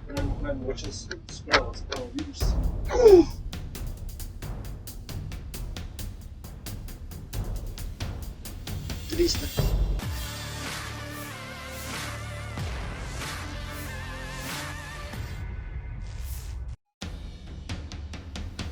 Прям вот сейчас справа, видишь? 300.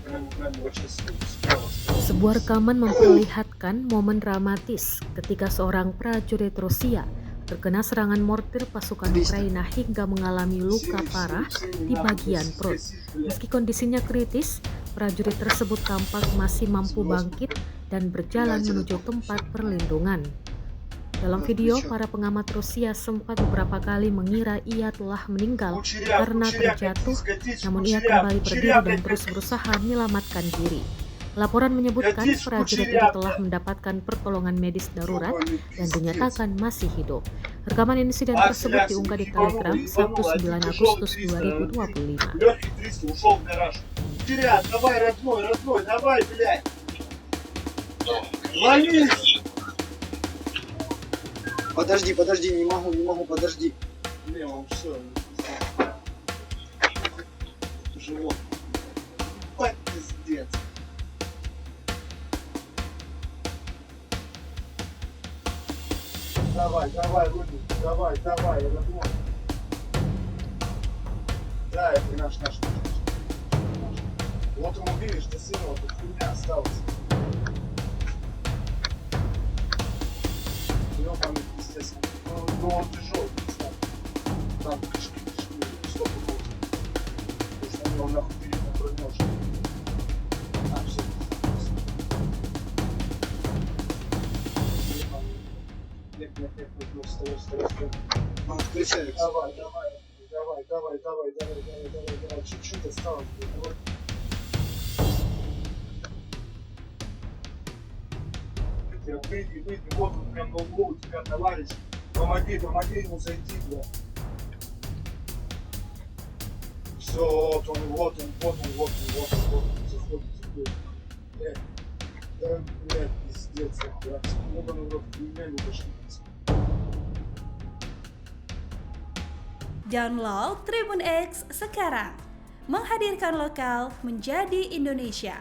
Прям вот сейчас справа. Sebuah rekaman memperlihatkan momen dramatis ketika seorang prajurit Rusia terkena serangan mortir pasukan Ukraina hingga mengalami luka parah di bagian perut. Meski kondisinya kritis, prajurit tersebut tampak masih mampu bangkit dan berjalan menuju tempat perlindungan. Dalam video, para pengamat Rusia sempat beberapa kali mengira ia telah meninggal karena terjatuh, namun ia kembali berdiri dan terus berusaha menyelamatkan diri. Laporan menyebutkan prajurit itu telah mendapatkan pertolongan medis darurat dan dinyatakan masih hidup. Rekaman insiden tersebut diunggah di Telegram Sabtu 9 Agustus 2025. Подожди, не могу, подожди. Не, он все. Живот. Ебать, пиздец. Давай, Руди, давай, я нажму. Да, это наш. Вот ему, видишь, до сильного тут хуйня осталась. Ёбаный, естественно. Ну он тяжелый, представь. Там кишки, что было. Потому что он его нахуй перепрогнешь. А, все. Нет, стой. Он отключается. Давай. Чуть-чуть осталось. Давай. Выйди, вот он прям на углу у тебя товарищ. Помоги ему зайти, бля. Все, вот он заходит. Блядь. Да, блядь, пиздец, блядь. Ебаный рот, хуйня не дошли. Download Tribun X sekarang, menghadirkan lokal menjadi Indonesia.